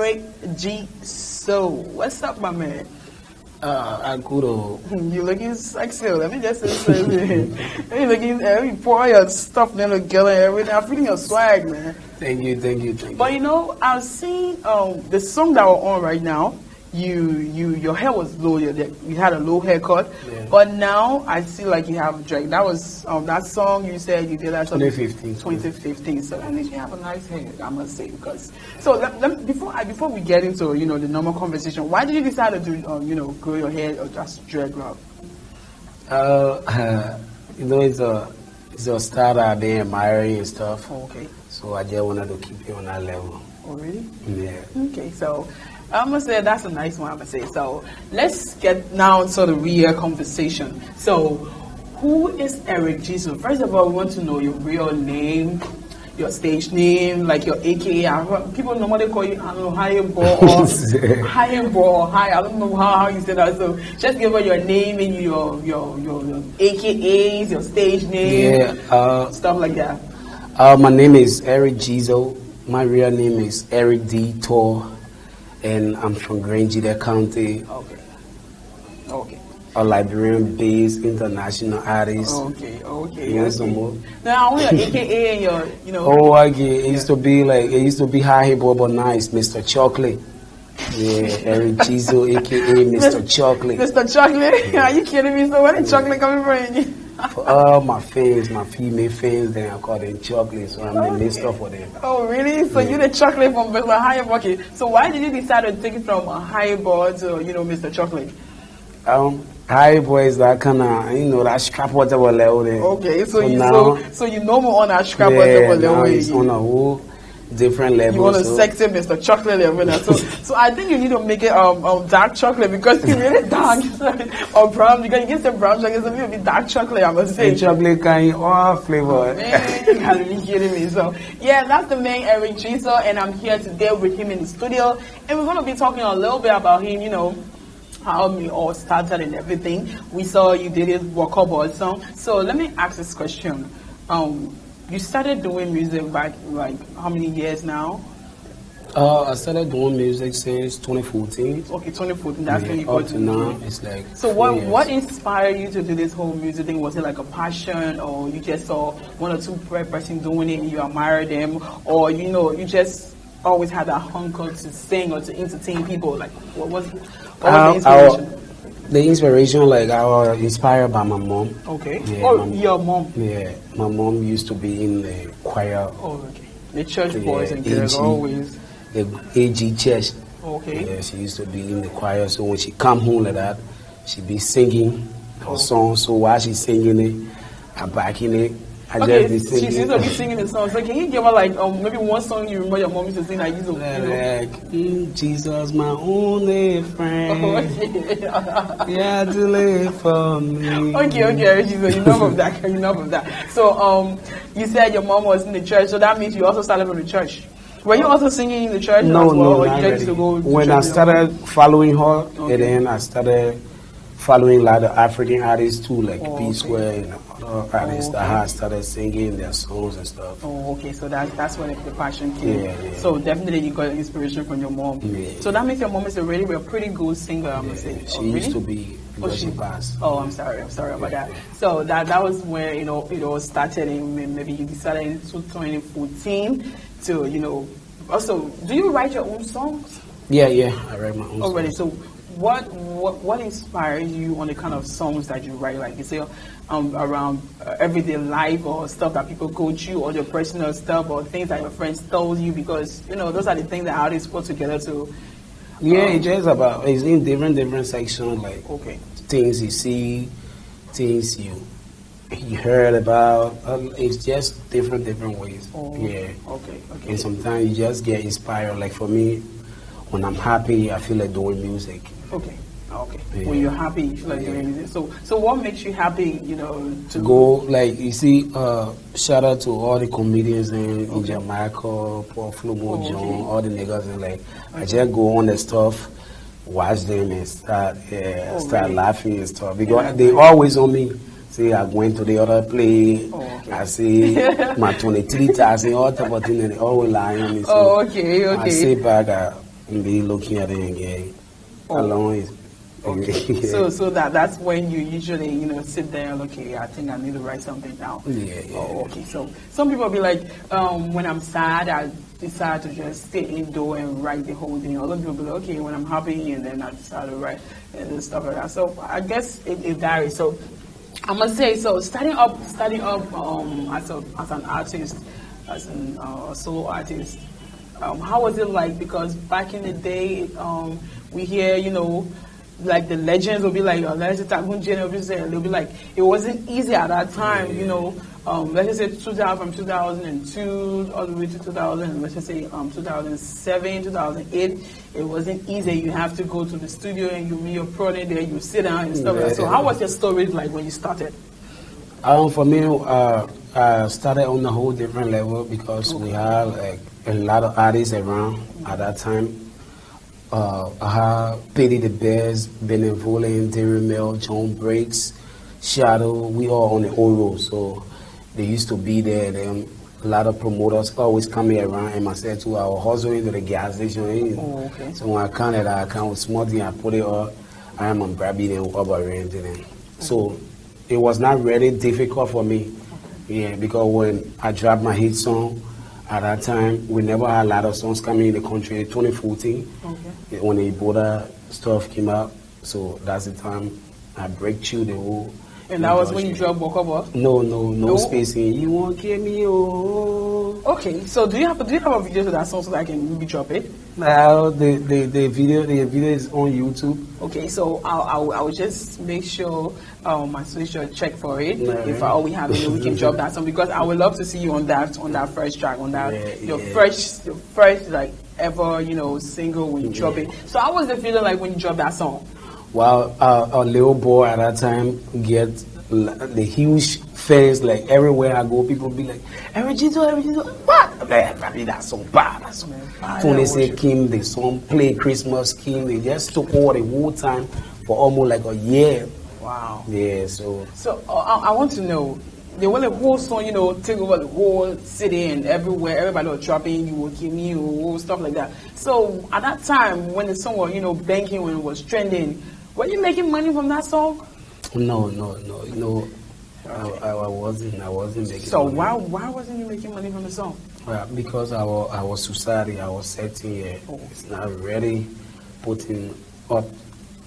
Eric Geso. What's up, my man? Akudo. You looking sexy. Let me just say, you looking, pour your stuff down together and everything. I'm feeling your swag, man. Thank you. But you know, I've seen the song that we're on right now. Your hair was low. You had a low haircut, yeah. But now I see like you have drag. That was that song you said you did that 2015. 2015. So that means you have a nice hair, I must say. Because before we get into the normal conversation, why did you decide to do grow your hair or just dreadlock? It's a style that they admiring and stuff. Oh, okay. So I just wanted to keep it on that level. Oh, really? Yeah. Okay, so I'm gonna say that's a nice one. I'm gonna say so. Let's get now to the real conversation. So, who is Eric Geso? First of all, we want to know your real name, your stage name, like your AKA. People normally call you, I don't know, High or High. I don't know how you say that. So, just give her your name and your AKAs, your stage name, stuff like that. My name is Eric Geso. My real name is Eric D. Tor. And I'm from Geso County. Okay. A Liberian-based international artist. Okay. You want some more? Now, I want your AKA and your, Oh, I get it. It used to be high but nice, Mr. Chocolate. Yeah, Eric Geso, AKA Mr. Chocolate. Mr. Chocolate? Are you kidding me? So where the chocolate coming from? For all my fans, my female fans, then I call them chocolate, so I'm the list for them. Oh, really? So you're the chocolate from Mr. High Bucket. So why did you decide to take it from a high boy to, Mr. Chocolate? High boy is that kind of, that scrap whatever level there. Okay, so you know more on that scrap whatever level. It's on a whole different level. You want to sexy Mr. Chocolate level. So I think you need to make it dark chocolate because it's really dark. Or brown, because you get the brown chocolate, it's a little bit dark chocolate, I must say. And chocolate kind of flavor. Man, you gotta be kidding me. So yeah, that's the man Eric Geso, and I'm here today with him in the studio, and we're gonna be talking a little bit about him, how we all started and everything. We saw you did his Walkabout song. So let me ask this question. You started doing music back like how many years now? I started doing music since 2014. Okay, 2014. That's when you got to now. It's like. So what inspired you to do this whole music thing? Was it like a passion, or you just saw one or two persons doing it and you admired them, or you just always had that hunger to sing or to entertain people? Like what was the inspiration? The inspiration, like, I was inspired by my mom. Okay. Yeah, your mom. Yeah, my mom used to be in the choir. Oh, okay. The church boys and girls always. The AG church. Okay. Yeah, she used to be in the choir. So when she come home like that, she be singing her song. So while she's singing it, I'm backing it. Okay, she used to be singing the song. So can you give her like maybe one song you remember your mom used to sing that like Jesus, my only friend. Oh, okay. Yeah, to live for me. Okay, Jesus, enough of that. So you said your mom was in the church, so that means you also started from the church. Were you also singing in the church? No, or not you just to go when I started following her, and then I started following a lot of African artists too, like P Square and other artists that started singing their songs and stuff. Oh, okay, so that's when the passion came. Yeah. So definitely you got inspiration from your mom. Yeah. So that means your mom is already a pretty good singer, I must say. She used to be, because she passed. Oh, I'm sorry about that. So that was where it all started, and maybe you decided in 2014 to Also, do you write your own songs? Yeah, I write my own already. songs. So what inspires you on the kind of songs that you write? Like you say, around everyday life or stuff that people go through, or your personal stuff, or things that your friends told you, because those are the things that artists put together to. Yeah, it's just about, it's in different sections, like things you see, things you heard about. It's just different ways. Oh, yeah. Okay. And sometimes you just get inspired. Like for me, when I'm happy, I feel like doing music. Okay. Yeah. When you're happy, you feel like doing music. So what makes you happy, to go, like, you see, shout out to all the comedians in Jamaica, Paul Flomo, John, all the niggas, and like, I just go on the stuff, watch them and start laughing and stuff, because they always on me. See, I went to the other play, I see my 23,000, all type of things, and they always lying on me. So I sit back, and be looking at it and get Oh. along. Okay. Yeah. So that's when you usually, sit there and okay, I think I need to write something down. Yeah. Oh, okay. So some people be like, when I'm sad, I decide to just stay indoor and write the whole thing. Other people be like, okay, when I'm happy, and then I decide to write and stuff like that. So I guess it varies. So I must say, so starting up as an artist, as a solo artist, how was it like? Because back in the day, we hear, like the legends will be like, they'll be like, it wasn't easy at that time, let's just say from 2002 all the way to 2000, let's just say 2007, 2008, it wasn't easy. You have to go to the studio and you meet your product there, you sit down and stuff like that. So how was your story like when you started? For me, I started on a whole different level because we had like a lot of artists around at that time. I had Pity the Best, Benevolent, Terry Mill, John Breaks, Shadow. We all on the old road, so they used to be there. Then a lot of promoters always coming around, and myself too. I was hustling to the gas station. Oh, okay. So when I counted, I count small thing. I put it up. I am on grabbing and over renting. So it was not really difficult for me, yeah, because when I dropped my hit song. At that time, we never had a lot of songs coming in the country. 2014, when the Ebola stuff came out, so that's the time I break through the whole. And that was when you dropped Walk Up? No spacing. You won't get me, oh. Okay, so do you have a video to that song so that I can maybe drop it? The video is on YouTube. Okay, so I'll just make sure my social check for it. If we have it, we can drop that song because I would love to see you on that first track, on that your first like ever single when you drop it. So how was the feeling like when you dropped that song? Well, a little boy at that time get the huge fans like everywhere I go. People be like, "Every Geso, what?" Man, that song bad. That song. Tony said, "Kim, the song play Christmas Kim." They just took all the whole time for almost like a year. Wow. Yeah. So I want to know. They want the whole song, take over the whole city and everywhere. Everybody was dropping, you will give me, stuff like that. So at that time, when the song was, banking, when it was trending, were you making money from that song? No. I wasn't making. So money. why wasn't you making money from the song? Because I was society. I was 13 years. It's not really putting up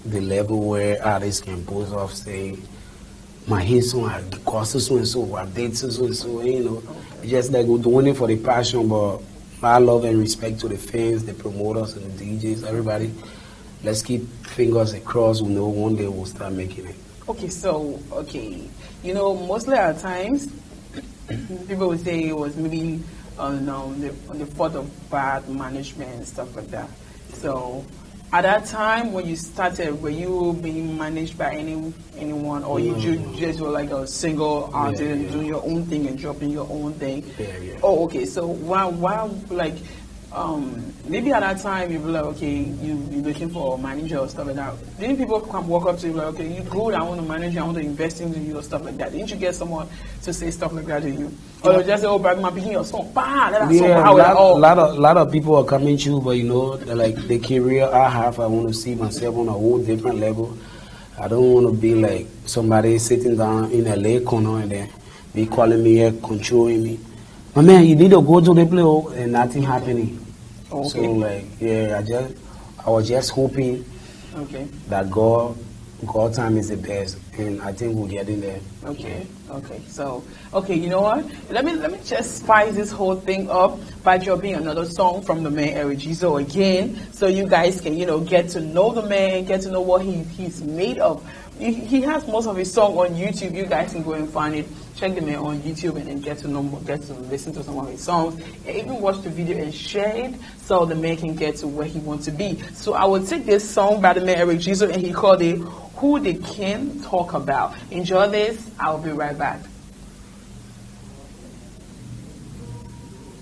the level where artists can boast off saying my hit song I cost so and so, I did so and so. It's just like we're doing it for the passion, but my love and respect to the fans, the promoters, and the DJs, everybody. Let's keep fingers crossed. We know one day we'll start making it. Okay, mostly at times people would say it was maybe on the fault of bad management and stuff like that. So at that time when you started, were you being managed by anyone, or you just were like a single artist and doing your own thing and dropping your own thing? Yeah. Oh, okay. So why like maybe at that time you were like, okay, you're looking for a manager or stuff like that. Didn't people come walk up to you like, okay, you good, I want to manage you, I want to invest into you or stuff like that? Didn't you get someone to say stuff like that to you? Or just say, oh, Brad, I'm picking your song, a lot of people are coming to you, but like the career I have, I want to see myself on a whole different level. I don't want to be like somebody sitting down in a lake corner and then be calling me here, controlling me. My man, you need to go to the play and nothing happening. Okay. So like, I was just hoping that God time is the best, and I think we'll get in there. Okay. So, you know what? Let me just spice this whole thing up by dropping another song from the man Eric Geso again, so you guys can get to know the man, get to know what he's made of. He has most of his song on YouTube. You guys can go and find it. Check the man on YouTube and then get to listen to some of his songs, and even watch the video and share it so the man can get to where he wants to be. So I will take this song by the man Eric Geso, and he called it "Who They Can Talk About." Enjoy this. I'll be right back.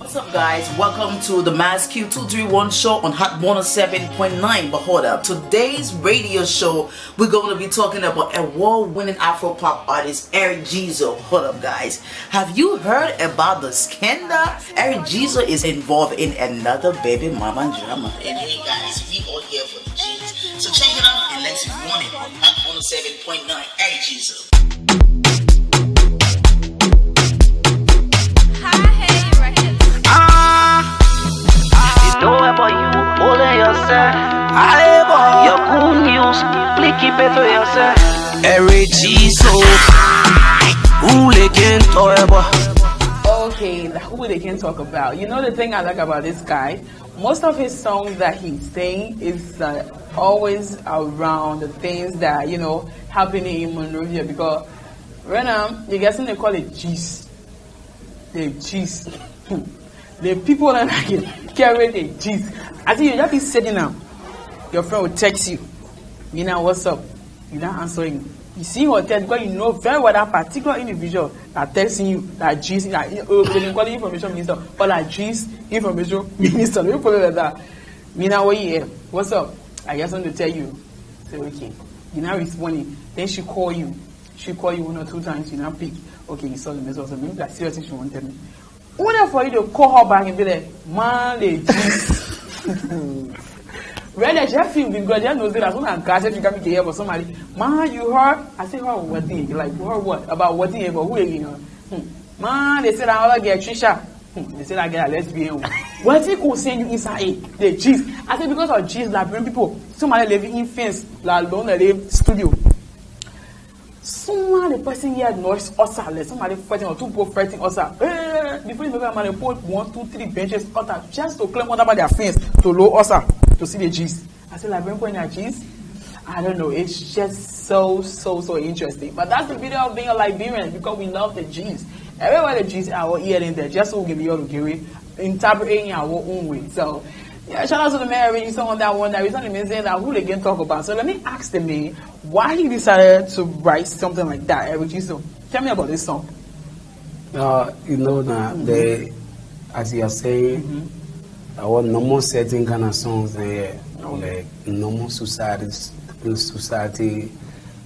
What's up, guys? Welcome to the Mass Q231 show on Hot 107.9. But hold up, today's radio show, we're going to be talking about award-winning Afro-pop artist Eric Geso. Hold up, guys. Have you heard about the scandal? Eric Geso is involved in another baby mama drama. And hey, guys, we all here for the G's. So check it out and let's run it on Hot 107.9. Eric Geso. Know about you, all on yourself. Your cool news, please keep it to yourself. Every Geso, who they can talk about? Okay, who they can talk about? You know the thing I like about this guy? Most of his songs that he's saying is always around the things that, you know, happening in Monrovia. Because right now, you guys they call it G's. The G's. The people that carry the G's. I think you just be sitting down. Your friend will text you. You know, what's up? You don't answer him. You see your text because you know very well that particular individual that texting you, that G's, that they call the information minister, or that G's information minister. You put it like that. You know what you hear? What's up? I just want to tell you. Say, okay. You now responding. Then she call you. She call you 1 or 2 times. You now pick. Okay, you saw the message. So maybe that's seriously she won't tell me. Only for you to call her back and be like, man, they G's. When I just feel because they know that when I got it, you got me to hear for somebody. Man, you heard? I say, oh, what thing? Like, you heard what? About what thing? About who you know? Man, they said I want to get Trisha. They said I get a lesbian. What they could send you inside the G's? I said because of G's, like bring people. Somebody living in fence, like alone, they live studio. Someone the person here noise also let somebody fighting or 2 people fighting also. Before you know that man, they put 1, 2, 3 benches outside just to claim under their fence to low also to see the G's. I said like when their G's, I don't know. It's just so interesting. But that's the video of being a Liberian because we love the G's. Everywhere the G's are here in there, just so we can be able to interpret in our own way. So. Yeah, shout out to the man reading song on that one. That is not even saying that who they can talk about. So let me ask the man why he decided to write something like that. Eric Geso, tell me about this song. You know that they, as you are saying, our normal setting kind of songs there, like normal society,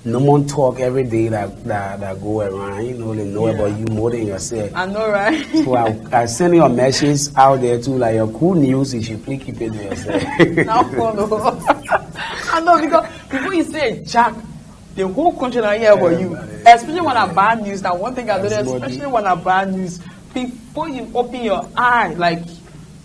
normal talk every day that go around. You know, they know about you more than yourself. I know, right? So I send your message out there too, like your cool news. You should please keep it to yourself. I know because before you say Jack, the whole country now hear about you. Especially when I bad news. Now one thing I do, especially when I bad news, before you open your eye, like.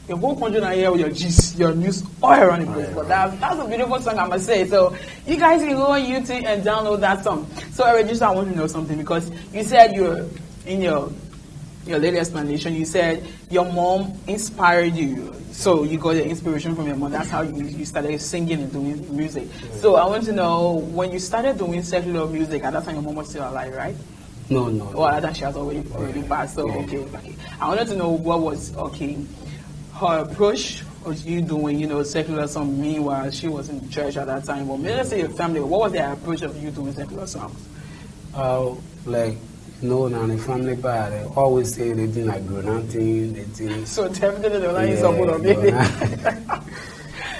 The whole country now here with your G's, your news all around the place. But that's a beautiful song, I must say. So you guys can go on YouTube and download that song. So Eric, just I want to know something because you said you're in your later explanation. You said your mom inspired you, so you got the inspiration from your mom. That's how you started singing and doing music. So I want to know when you started doing secular music. At that time, your mom was still alive, right? No. Oh, at that she has already passed. So okay. I wanted to know what was her approach was you doing, you know, secular song. Meanwhile, she was in church at that time. Well, let's say your family. What was their approach of you doing secular songs? Like, you know, now the family part, they always say they do like grown thing. They do. So definitely they like support on me.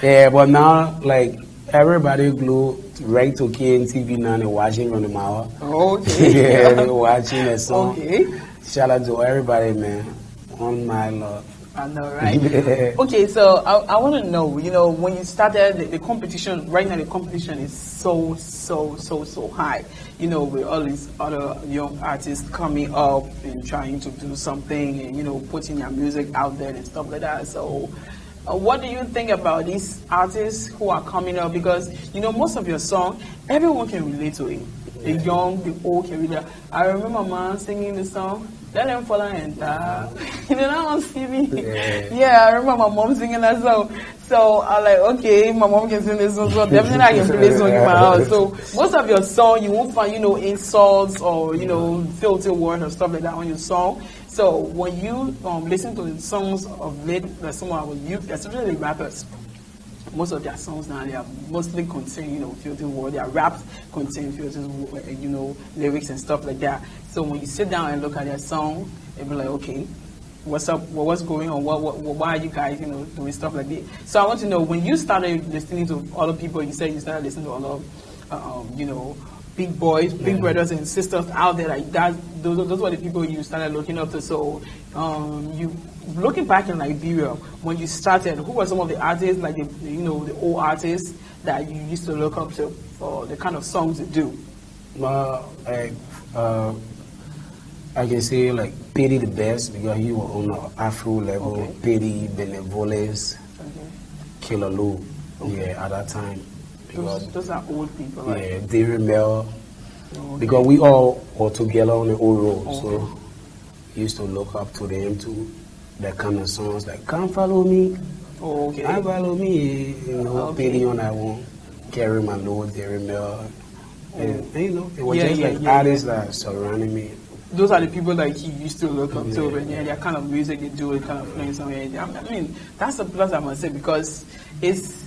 Yeah, but now like everybody glue right to Kmtv now. They're watching from the mouth. Okay. Yeah, they're watching the song. Okay. Shout out to everybody, man. On my love. I know, right? Okay, so I want to know, you know, when you started the competition, right now the competition is so high, you know, with all these other young artists coming up and trying to do something and, you know, putting their music out there and stuff like that. So what do you think about these artists who are coming up? Because, you know, most of your song, everyone can relate to it. The young, the old can relate. I remember man singing the song, Let Them Fall and Die. You know that on TV? Yeah, I remember my mom singing that song. So I'm like, okay, my mom can sing this song, so definitely I can play this song in my house. So most of your song, you won't find, you know, insults or, you know, filthy words or stuff like that on your song. So when you listen to the songs of late, some of our youth, especially the rappers, most of their songs now, they are mostly contain, you know, filthy words. Their raps contain filthy, you know, lyrics and stuff like that. So when you sit down and look at their song, it'll be like, okay, what's up, what's going on, why are you guys, doing stuff like this. So I want to know, when you started listening to other people, you said you started listening to a lot of, big boys, big brothers and sisters out there like that. Those were the people you started looking up to. So you looking back in Liberia, when you started, who were some of the artists, like the old artists that you used to look up to for the kind of songs they do? I can say like Petty the best, because he was on the Afro level. Okay. Petty, Benevolence, Killer Lou. Yeah, at that time. Those are old people. Right? Yeah, David Mel. Okay. Because we all were together on the old road, so we used to look up to them too. That kind of songs like "Come Follow Me," Oh, okay. "Come Follow Me," Okay. Petty on that one, Carry My Load, David Mel. And it was Yeah, just yeah, like yeah, artists that surrounded me. Those are the people like you used to look up to, and their kind of music they do, it kind of playing somewhere. I mean, that's a plus, I must say, because it's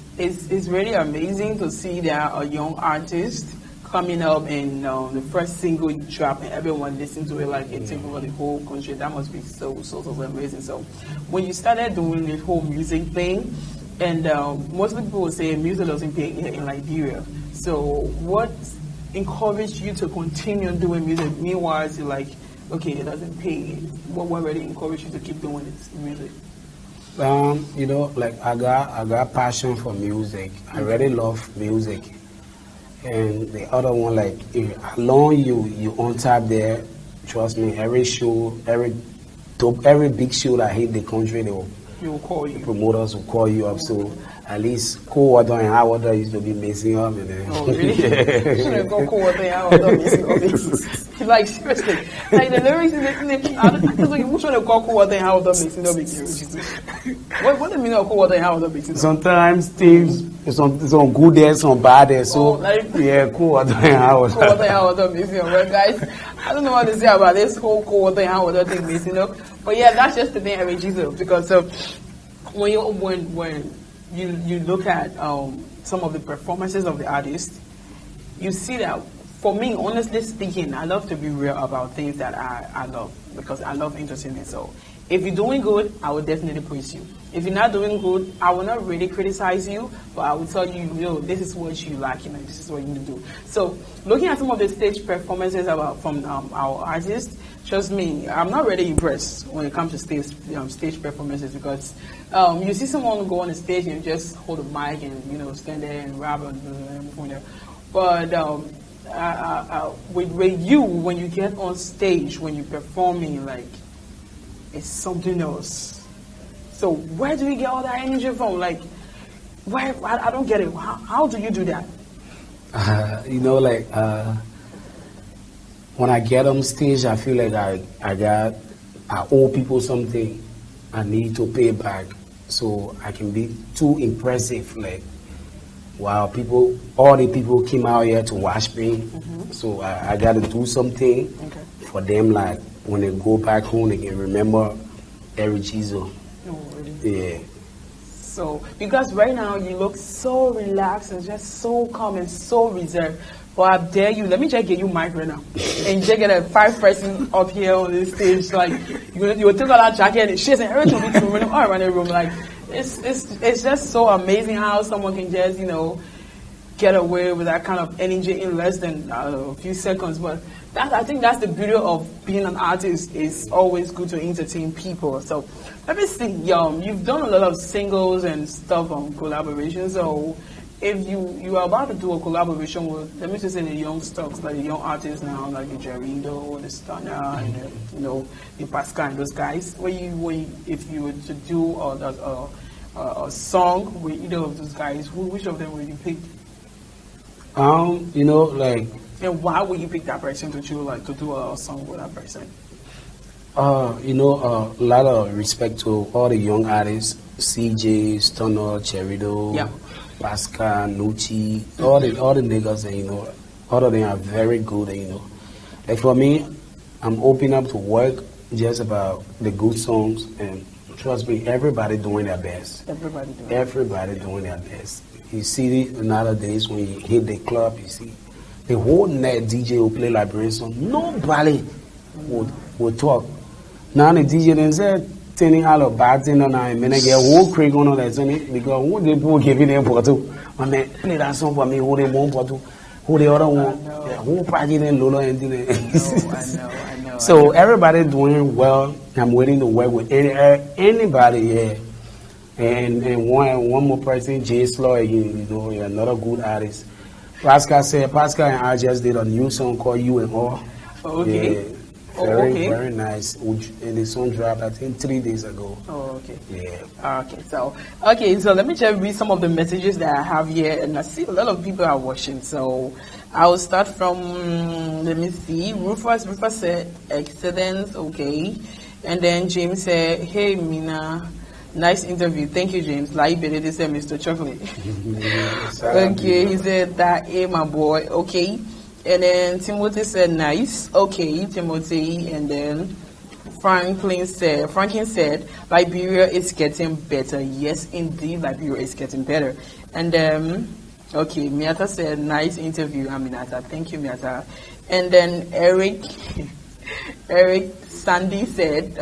really amazing to see that a young artist coming up and the first single you drop and everyone listen to it like it take over the whole country. That must be so amazing. So when you started doing this whole music thing, and most people will say music doesn't pay here in Liberia. So what encouraged you to continue doing music? Meanwhile, you're like, okay, it doesn't pay. What really encouraged you to keep doing this music? Like I got passion for music. I really love music. And the other one, like, along you on top there, trust me, every show, every big show that hit the country, they will call you. The promoters will call you up. So at least cold water and hot water used to be messing up. And then, oh, really? Shouldn't go cold water and hot water messing up. Like, seriously. Like, the lyrics in the I just like, who should have called cold water and hot water mixing up? What the meaning of cold water and hot water mixing up? Sometimes things, some good there, some bad there. So, cold water and hot water. Cold water and hot water mixing up. Well, guys, I don't know what to say about this whole cold water and hot water thing mixing up. But yeah, that's just the thing, Geso, because when you look at some of the performances of the artists, you see that, for me, honestly speaking, I love to be real about things that I love, because I love entertainment. So if you're doing good, I will definitely praise you. If you're not doing good, I will not really criticize you, but I will tell you, this is what you like, this is what you need to do. So looking at some of the stage performances from our artists, trust me, I'm not really impressed when it comes to stage performances, because you see someone go on the stage and just hold a mic and stand there and rap and move on there. But with you, when you get on stage, when you're performing, like, it's something else. So where do you get all that energy from? Like, why? I don't get it. How do you do that? When I get on stage, I feel like I owe people something. I need to pay back, so I can be too impressive. Like, wow, all the people came out here to watch me, so I got to do something for them. Like, when they go back home, they can remember Eric Geso. Oh, really? Yeah. So, because right now you look so relaxed and just so calm and so reserved. But I dare you, let me just get you mic right now. And just get a 5-person up here on this stage. Like, you will take all that jacket and shit and everything will be running all around the room. Like, it's just so amazing how someone can just, get away with that kind of energy in less than a few seconds. But I think that's the beauty of being an artist. It's always good to entertain people. So let me see, you've done a lot of singles and stuff on collaborations. So if you are about to do a collaboration with, let me just say, the young stocks, like the young artists now, like the Jerindo, the Stunner, and the Pascal and those guys, if you were to do a song with either of those guys, which of them would you pick? And why would you pick that person to do a song with that person? A lot of respect to all the young artists, CJ, Stunner, Cherido, Pascal, Nucci, all the niggas, and all of them are very good, Like, for me, I'm open up to work just about the good songs, and trust me, everybody doing their best. Everybody doing their best. You see, nowadays when you hit the club, you see the whole night DJ will play Liberian song. Nobody would talk. Now the DJ then said, turning out of bartender now, and I get whole craig on all that, because who the people giving them for two? I mean, play that song for me, who they want for two, who the other one, who party in Lolo and I know. So everybody doing well. I'm willing to work with anybody here. And one more person, Geso, you know, you're another good artist. Pascal and I just did a new song called You and All. Okay. Yeah, very nice. And the song dropped, I think, 3 days ago. Oh, okay. Yeah. So let me just read some of the messages that I have here, and I see a lot of people are watching. So I will start from, let me see. Rufus said, excellent, okay. And then James said, hey, Mina, nice interview. Thank you, James. Like better said, Mr. Chocolate. Okay, he said, that, hey, my boy, okay. And then Timothy said, nice. Okay, Timothy. And then Franklin said, Liberia is getting better. Yes, indeed, Liberia is getting better. And then, okay, Miata said, nice interview, Aminata. Thank you, Miata. And then Eric Sandy said,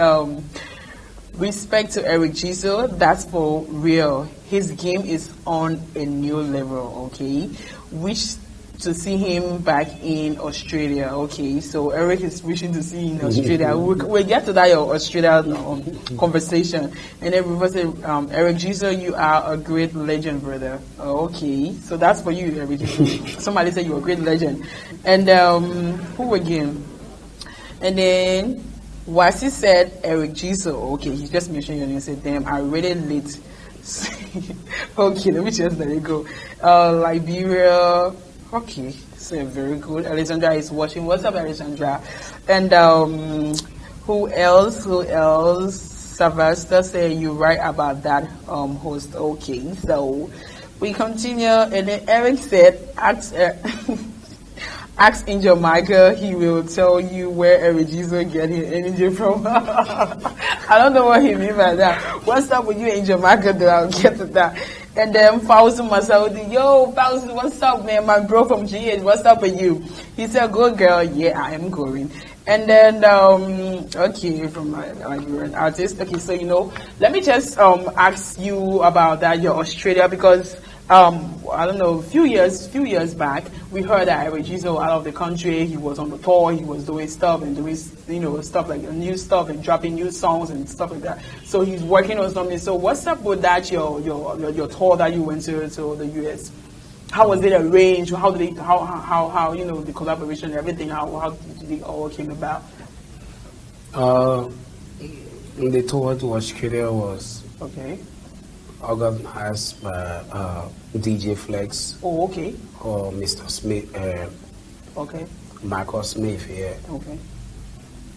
respect to Eric Geso, that's for real. His game is on a new level, okay? Wish to see him back in Australia, okay? So Eric is wishing to see in Australia. We'll get to that Australia conversation. And then we said, Eric Geso, you are a great legend, brother. Okay, so that's for you, Eric Geso. Somebody said you're a great legend. And who again? And then Wasi said, Eric Geso. Okay, he just mentioned your name and said, damn, I really late. Okay, let me just let it go. Liberia. Okay, so very good. Alexandra is watching. What's up, Alexandra? And who else? Sylvester said, you're right about that host. Okay, so we continue. And then Eric said, ask Angel Michael, he will tell you where Eric Geso get his energy from. I don't know what he mean by that. What's up with you, Angel Michael? I'll get to that. And then Fausto Masaudi, yo, Fausto, what's up, man? My bro from GH, what's up with you? He said, good girl. Yeah, I am going. And then, okay, from you're an artist. Okay, so, let me just ask you about that, your Australia, because I don't know, a few years back, we heard that Eric Geso out of the country. He was on the tour. He was doing stuff and doing, stuff like new stuff and dropping new songs and stuff like that. So he's working on something. So what's up with that? Your tour that you went to the US. How was it arranged? How did how the collaboration and everything? How did it all came about? The tour to Australia was okay. Organized by DJ Flex. Oh, okay. Or Mr. Smith. Okay. Michael Smith, yeah. Okay.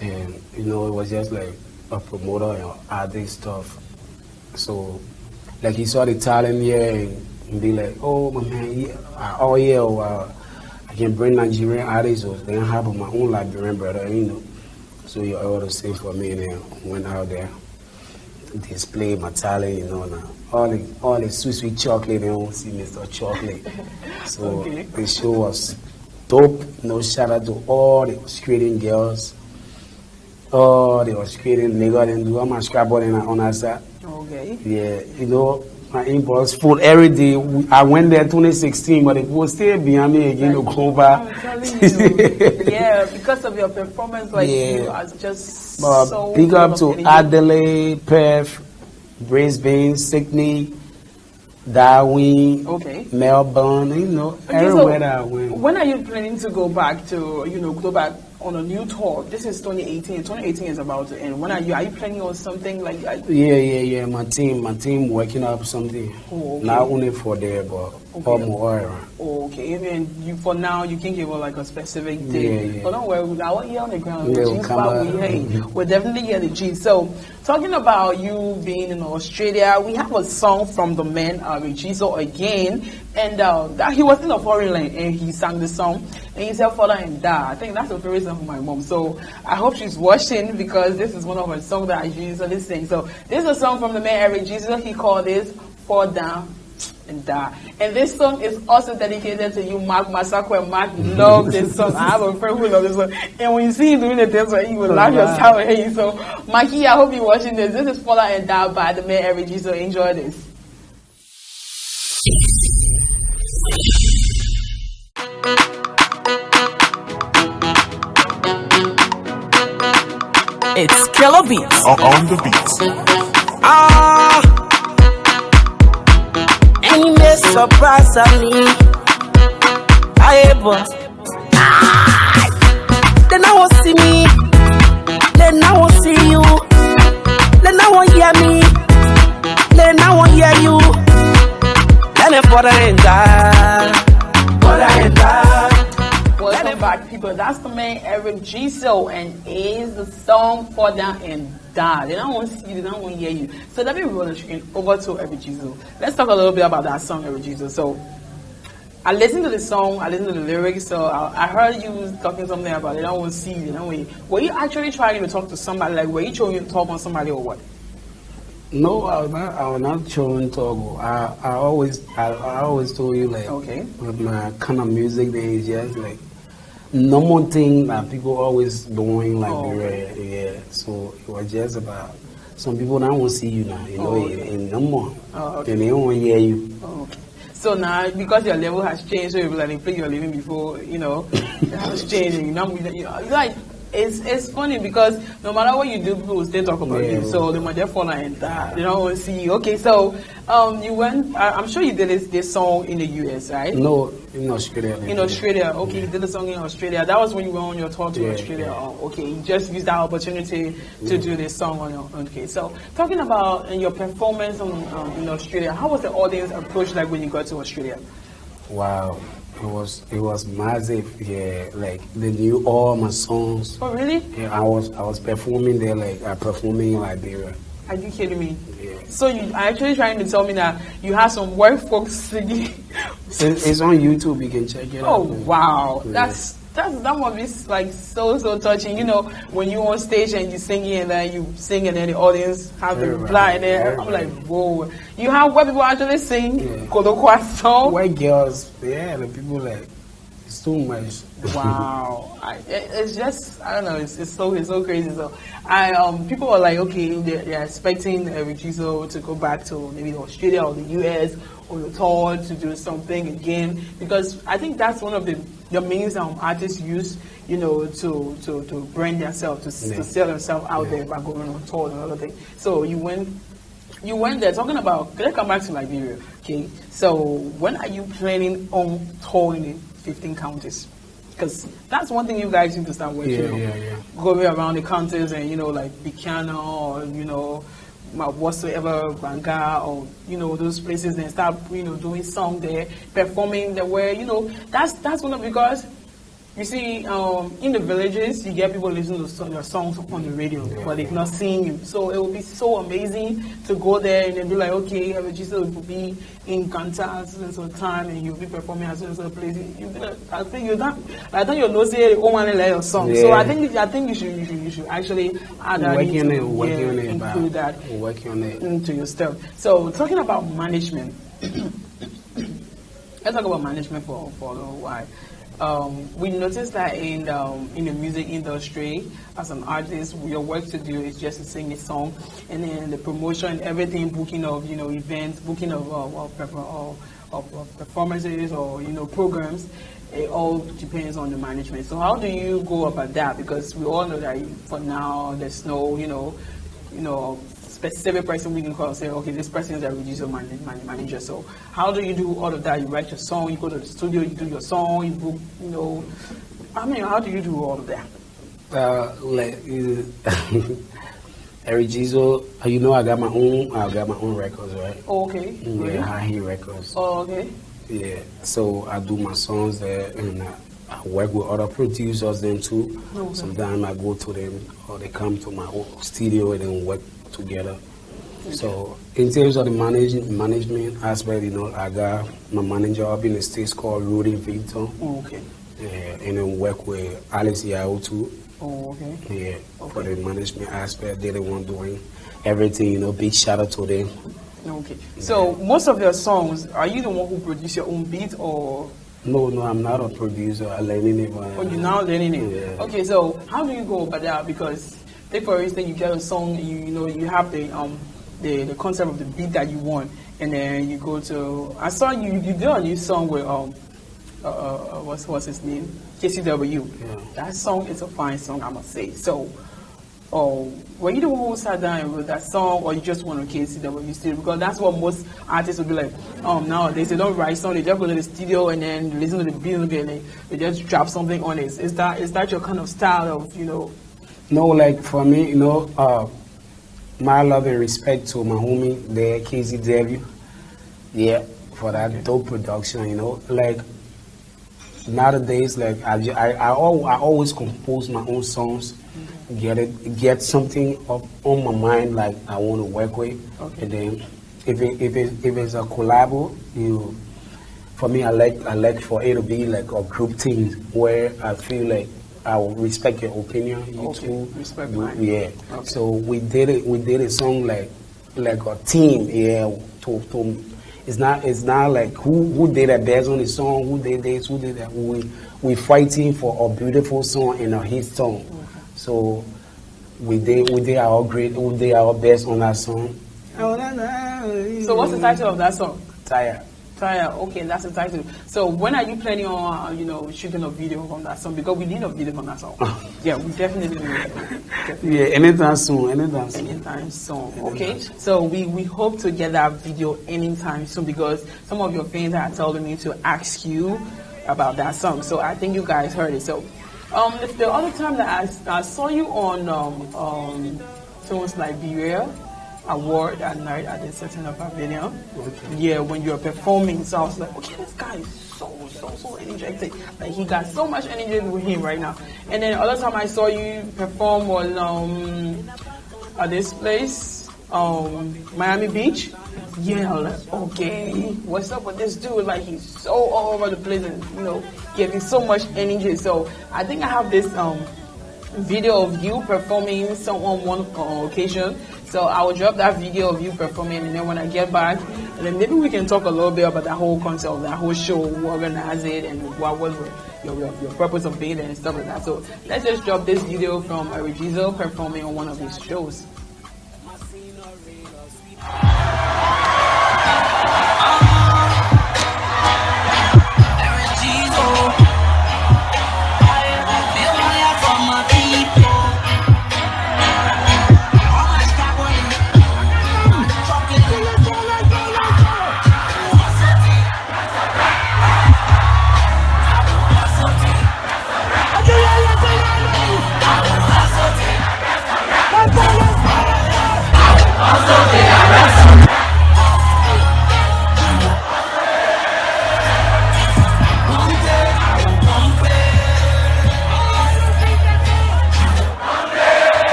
And it was just like a promoter and artist stuff. So, like he saw the talent here and be like, oh my man, yeah, I can bring Nigerian artists or then have my own Liberian brother, So you're all the same for me, and then went out there. Display my talent, now. All the sweet chocolate, they don't see Mr. Chocolate. So okay. The show was dope. Shout out to all the Australian girls, all the Australian niggas, and do all my scrapboarding on our side. Okay. Yeah, my inbox full every day. I went there 2016, but it was still behind me again to go back. I'm telling you. Yeah, because of your performance, you are just so big up to Adelaide, Perth, Brisbane, Sydney, Darwin, Melbourne, everywhere that I went. When are you planning to go back to, go back on a new tour? This is 2018. 2018 is about to end. When are you planning on something like? Yeah. My team working up something. Oh, okay. Not only for there, but all more around. Oh, okay. Even for now, you can give a specific thing. Yeah. So don't worry. Now here on the ground, we'll definitely get the G. So talking about you being in Australia, we have a song from the man Geso again, and that he was in a foreign land and he sang the song and he said "Father and Die." I think that's a favorite song of my mom. So I hope she's watching because this is one of her songs that I usually sing. So this is a song from the man Geso. He called this "Fall Down And this song is also dedicated to you, Mark Masako. And Mark loves this song. I have a friend who loves this song. And when you see him doing the dance, you will laugh yourself and hear you. So, Mikey, I hope you're watching this. This is Paula and Da by the man Eric Geso. Enjoy this. It's Killer Beats. On the beats. Any miss surprise at me. Then I will see me. Then I will see you. Then I will hear me. Then I will hear you. Then if what I Welcome back, people. That's the man Eric Geso, and is the song For That and That. They don't want to see you, they don't want to hear you. So let me roll it over to Eric Geso. Let's talk a little bit about that song, Eric Geso. So I listened to the song, I listened to the lyrics, so I heard you talking something about they don't want to see you, they don't want you. Were you actually trying to talk to somebody? Like, were you trying to talk on somebody or what? No, I was not showing Togo. I always told you, like, okay, with my kind of music, they is just like normal thing that people always doing, like, yeah. So it was just about some people don't want to see you now, you know, and no more. Okay. And they don't want to hear you. Okay. So now, because your level has changed, so you like they play your living before, you know, it has changed. You know, like. It's funny because no matter what you do, people will still talk about you. So they might just fall and they don't want to see you. Okay, so you went. I'm sure you did this song in the US, right? No, in Australia. In Australia, okay, you did the song in Australia. That was when you were on your tour to Australia. Yeah. Oh, okay, you just used that opportunity to do this song on your. Okay, so talking about your performance in Australia, how was the audience approach like when you got to Australia? Wow. It was massive, yeah. Like they knew all my songs. Oh really? Yeah, I was performing there, like I performing in Liberia. Are you kidding me? Yeah. So you are actually trying to tell me that you have some white folks singing? It's on YouTube. You can check it out. Oh wow, yeah. that must be like so touching. You know, when you on stage and you singing and then you sing and then the audience have to reply and then I'm like, whoa. You have white people actually sing Kodokwa song? White girls, yeah, the people like it's too much. Wow, it's just I don't know. It's so crazy. So people are like, okay, they're expecting Eric Geso to go back to maybe Australia or the US or the tour to do something again, because I think that's one of the means artists use, you know, to brand themselves, to sell themselves out there by going on tour and other things. So you went there talking about. Let's come back to Liberia. Okay, so when are you planning on touring in 15 counties? Because that's one thing you guys need to start working on. Going around the counties and, you know, like Buchanan or, you know, whatsoever, Banga or, you know, those places, and start, you know, doing song there, performing there where, you know, that's one of, because you see, in the villages, you get people listening to your songs on the radio, but they've not seen you. So it will be so amazing to go there and then be like, okay, Eric Geso will be in Kansas and some time, and you'll be performing at some place. You'll be like, I think you're not. I think you'll know say oh man, like your song. So I think you should actually add that include that into your stuff. So talking about management, let's talk about management for a little while. We noticed that in the music industry, as an artist, your work to do is just to sing a song, and then the promotion, everything, booking of, you know, events, booking of performances or, you know, programs. It all depends on the management. So how do you go about that? Because we all know that for now there's no, you know, specific person we can call and say, okay, this person is a Geso manager. So how do you do all of that? You write your song, you go to the studio, you do your song, you book, you know. I mean, how do you do all of that? Eric Geso, you know, I got my own records, right? Oh, okay. Yeah, High Heat Records. Oh, okay. Yeah, so I do my songs there, and I work with other producers then too. Okay. Sometimes I go to them, or they come to my studio and then work together. Okay. So in terms of the management aspect, you know, I got my manager up in the States called Rudy Victor. Oh, okay. Yeah, and then work with Alex Yao too. Oh, okay. Yeah, for the management aspect, they're the one doing everything, you know, big shout out to them. Okay. So most of your songs, are you the one who produce your own beats or? No, I'm not a producer. I'm learning it. Oh, you're now learning it. Yeah. Okay, so how do you go about that? Because take for instance, you get a song, you have the concept of the beat that you want, and then you go to. I saw you did a new song with what's his name? KCW. Yeah. That song is a fine song, I must say. So, were you the one who sat down and wrote that song, or you just want to KCW studio? Because that's what most artists will be like. Nowadays they don't write song, they just go to the studio and then listen to the beat and they just drop something on it. Is that your kind of style of No, like for me, my love and respect to my homie, the KZW. Yeah, for that dope production, like nowadays, like I always compose my own songs, get something up on my mind like I want to work with, and then if it's a collabo, for me I like for it to be like a group thing where I feel like I will respect your opinion. You too. Respect mine. Yeah. Okay. So we did a song like a team. Yeah. It's not like who did the best on the song, who did this, who did that. We fighting for a beautiful song and a hit song. Okay. So we did our best on that song. So what's the title of that song? Tired. Okay, that's the title. So when are you planning on, shooting a video on that song? Because we need a video on that song. Yeah, we definitely need. Yeah, anytime soon. Anytime soon. Okay, so we hope to get that video anytime soon because some of your fans are telling me to ask you about that song. So I think you guys heard it. So the other time that I saw you on Tones Liberia award at night at the setting of Pavilion. Okay. Yeah, when you're performing, so I was like, okay, this guy is so energetic. Like he got so much energy with him right now. And then the other time I saw you perform on at this place, Miami Beach. Yeah, I was like, okay, what's up with this dude? Like he's so all over the place and giving so much energy. So I think I have this video of you performing some on one occasion. So I will drop that video of you performing, and then when I get back, and then maybe we can talk a little bit about that whole concept, that whole show, who organized it, and what was your purpose of being there and stuff like that. So let's just drop this video from Geso performing on one of his shows.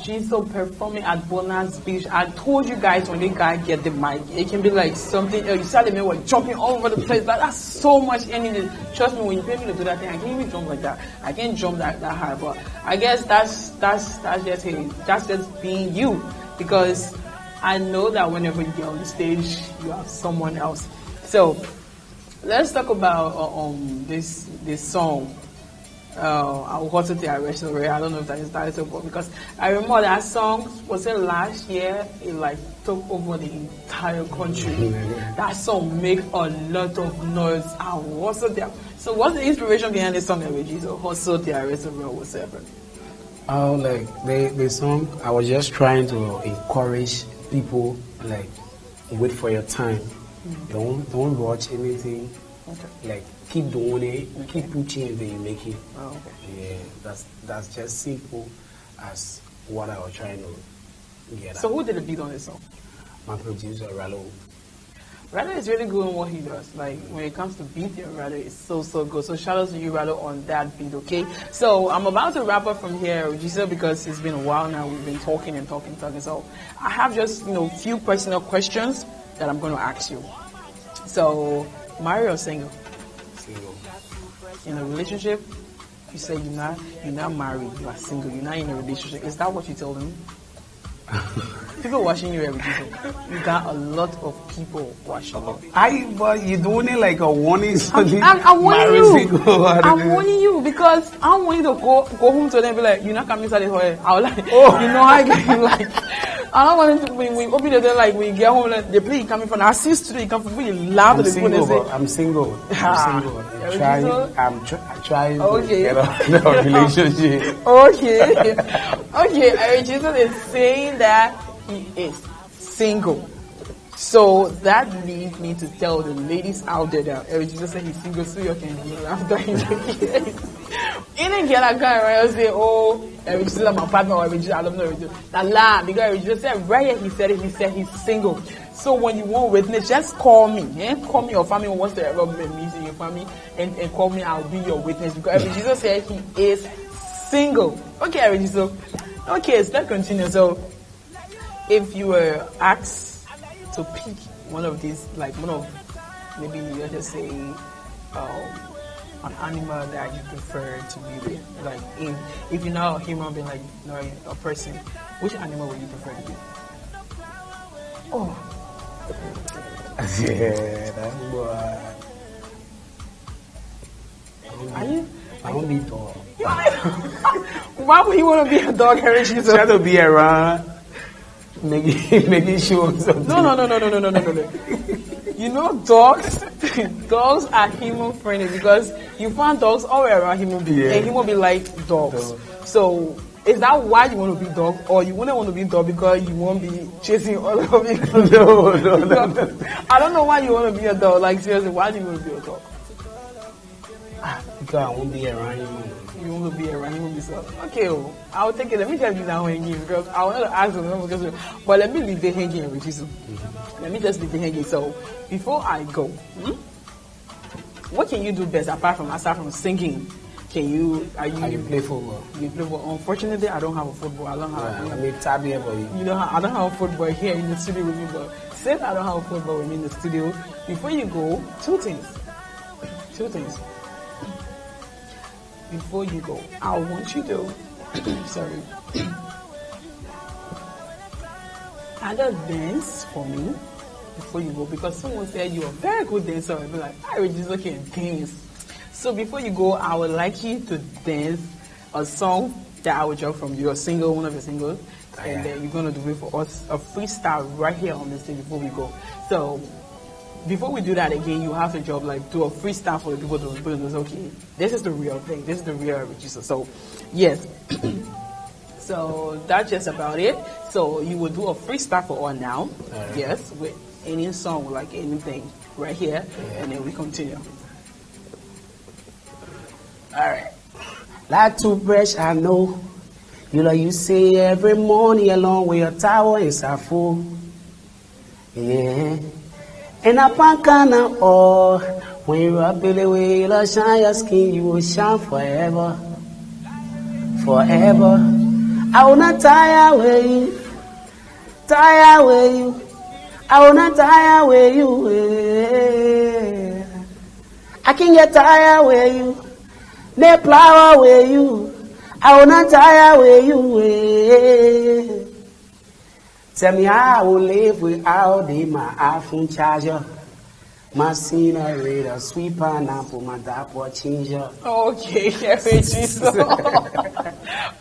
Geso performing at Bonan's Beach. I told you guys when the guy get the mic, it can be like something else. You saw the man was jumping all over the place. But that's so much energy. Trust me, when you pay me to do that thing, I can't even jump like that. I can't jump that high. But I guess that's just being you. Because I know that whenever you get on the stage, you have someone else. So let's talk about this song. I was at the restaurant. I don't know if that is title, because I remember that song, was it last year? It like took over the entire country. That song make a lot of noise. I was there. So what's the inspiration behind the song, Geso? Also the restaurant, whatever. Oh, like the song, I was just trying to encourage people, like, wait for your time. Don't watch anything. Okay. Like, keep doing it, keep pushing until you make it. Oh, okay. Yeah, that's just simple as what I was trying to get So at. who did the beat on this song? My producer, Rallo. Rado is really good on what he does. Like when it comes to beat, Rado is so good. So shout out to you, Rado, on that beat, okay? So I'm about to wrap up from here, Geso, because it's been a while now. We've been talking. So I have just few personal questions that I'm going to ask you. So, married or single? Single. In a relationship, you say you're not married, you are single, you're not in a relationship. Is that what you told me? People watching you every day. You got a lot of people watching you. But you're doing it like a warning. I'm warning you. Single. I'm warning you because I don't want you to go home to them and be like, you're not coming inside the hotel. I was like, you know how I get like. I don't want them to, when we open the door, like, we get home, like, they play, you coming from, I see studio, you come from, really loud. I'm single. I'm single. I'm trying to get a relationship. Okay, Jesus is saying that he is single. So that leads me to tell the ladies out there that Jesus said he's single, so you can heal after he didn't get a guy right? I say, Jesus is my partner, or Jesus, I don't know. Because Jesus said right here, he said he's single. So when you want witness, just call me. Call me, your family wants to ever meet your family, and call me. I'll be your witness because Jesus said he is single. Okay, Jesus. Okay, so let's continue. So if you were asked to pick one of these, like one of, maybe let's just say, an animal that you prefer to be with, like if you're not a human being, like a person, which animal would you prefer to be? Yeah, that's boy. Are you? I don't need dog. Why would you want to be a dog, Harry Jesus? Try to be around, making sure something. No. You know, dogs are human friendly because you find dogs all around human beings, and human beings like dogs. So is that why you want to be dog, or you wouldn't want to be dog because you won't be chasing all of it? No. I don't know why you want to be a dog. Like seriously, why do you want to be a dog? Because I won't be around you. You want to be around human beings. Okay, I'll take it. Let me just be that hanging because I want to ask them. But let me leave the hanging with you. Let me just leave the hanging. So before I go, what can you do best aside from singing? I can play football. You play football. Unfortunately, I don't have a football. I don't have. I mean, tabby for you. You know, I don't have a football here in the studio with me. But since I don't have a football with me in the studio, before you go, two things. Before you go, I want you to either dance for me before you go, because someone said you're a very good dancer. I'll be like, I just can dance. So before you go, I would like you to dance a song that I will drop from your single, one of your singles, and then you're gonna do it for us, a freestyle right here on the stage before we go. So before we do that again, you have to do a freestyle for the people to say, okay, this is the real thing. This is the real Geso. So, yes. So that's just about it. So you will do a freestyle for all now. Yes, with any song, like anything, right here, and then we continue. All right. Like toothbrush, I know. You say every morning along with your towel is a full. Yeah. And a pankana or when you rub it away, you'll shine your skin, you will shine forever. Forever. I will not tire with you. I will not tire with you. I can get tired with you. They plow with you. I will not tire with you. Tell me how I will live without my iPhone charger. My senorita, sweet pineapple, my dapper ginger. Okay, Geso.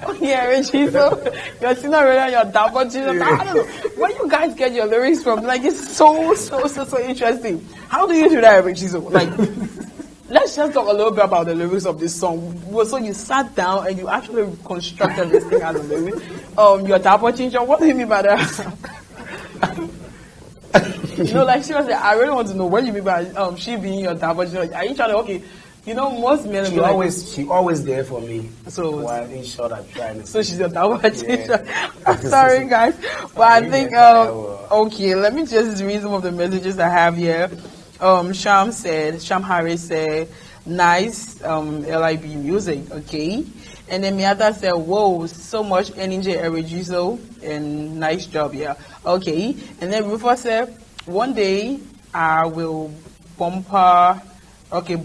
Okay, Geso. Your senorita, your dapper ginger. I don't know where you guys get your lyrics from. Like, it's so interesting. How do you do that, Geso? Like, let's just talk a little bit about the lyrics of this song. So you sat down and you actually constructed this thing as a lyric. Your dapper ginger. What do you mean by that? No, like seriously, I really want to know what you mean by she being your dapper ginger. Are you trying to most men she always there for me. So while in short I'm trying to. So she's your dapper ginger. I'm sorry guys, but I think okay, let me just read some of the messages I have here. Sham Harris said, nice LIB music, okay. And then Miata said, whoa, so much energy, Geso, and nice job, yeah. Okay. And then Rufus said, one day I will bump it. Okay,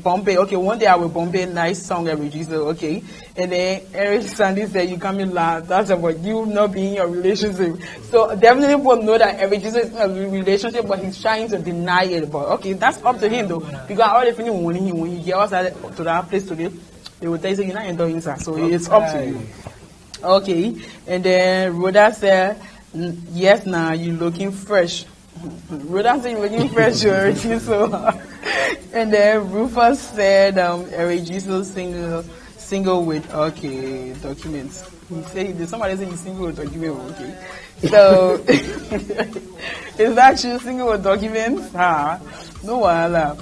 one day I will bump a nice song, Geso, okay. And then Eric Sandy said, you got me laugh. That's about you not being in your relationship. So definitely people know that Geso is in a relationship, but he's trying to deny it. But okay, that's up to him though. Because I already feel when he get outside to that place today, they will tell you you're not enjoying that. So it's up to you. Okay. And then Rhoda said, yes, now you're looking fresh. Rhoda said you're looking fresh, Geso. And then Rufus said, Geso single with documents. He said somebody said he's single with documents. Okay. So is that you single with documents? No wala.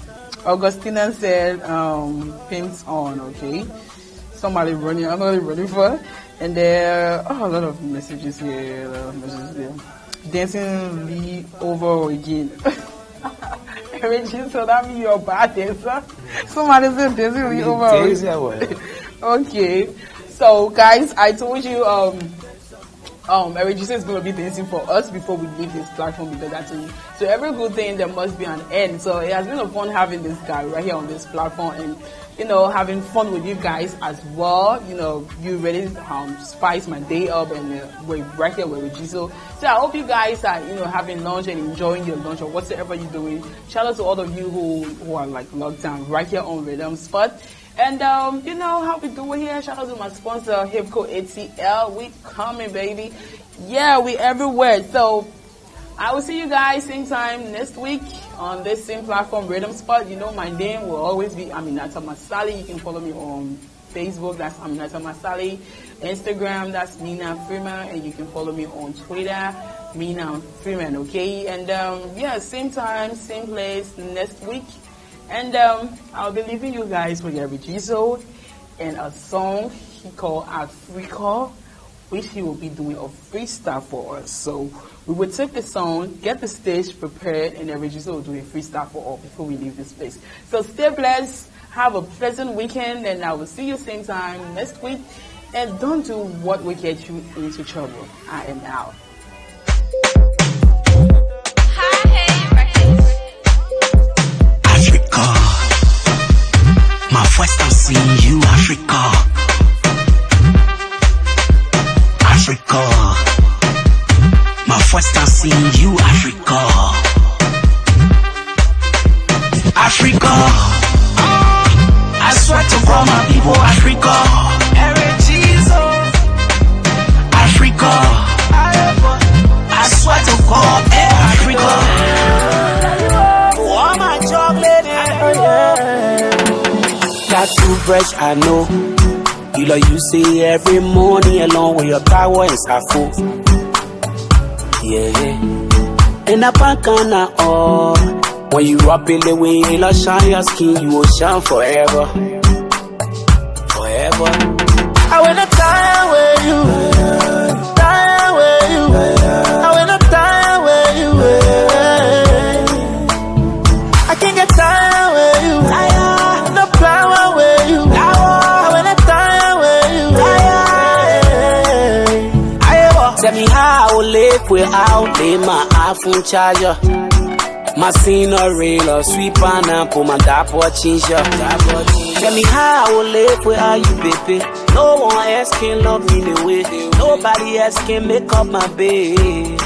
Augustina said, pimps on, okay. Somebody running, I'm not running for. And there are a lot of messages here, Dancing Lee over again. So that means you're bad dancer. Somebody said dancing Lee over again. Okay. So guys, I told you Geso is going to be dancing for us before we leave this platform because that's it. So every good thing there must be an end. So it has been a fun having this guy right here on this platform and having fun with you guys as well. You really spice my day up and we're right here with Geso. So I hope you guys are having lunch and enjoying your lunch or whatever you're doing. Shout out to all of you who are like locked down right here on Rhythm Spot. And how we doing here? Shout out to my sponsor, Hipco ATL. We coming, baby. Yeah, we everywhere. So I will see you guys same time next week on this same platform, Rhythm Spot. My name will always be Aminata Masali. You can follow me on Facebook, that's Aminata Masali. Instagram, that's Mina Freeman. And you can follow me on Twitter, Mina Freeman, okay? And same time, same place next week. And I'll be leaving you guys with Geso and a song he called Africa, which he will be doing a freestyle for us. So we will take the song, get the stage prepared, and Geso will do a freestyle for all before we leave this place. So stay blessed, have a pleasant weekend, and I will see you same time next week. And don't do what will get you into trouble. I am out. My first time seeing you, Africa. Africa. My first time seeing you, Africa. Africa. I swear to God, my people, Africa. Geso. Africa. I swear to God, Africa. Oh, my chocolate, Got too fresh, I know. You say every morning along with your power and Safo. Yeah. And I back on all. When you rub in the way, you shine your skin, you will shine forever. Forever. I wanna die with you. Die with you. I wanna die with you. I can't get tired with you. No power with you. I wanna die with you. Tell me how I will live without my iPhone charger. My senorita, sweet pineapple, my dapper ginger. Tell me how I will live without you, baby. No one else can love me the way. Nobody else can make up my bed.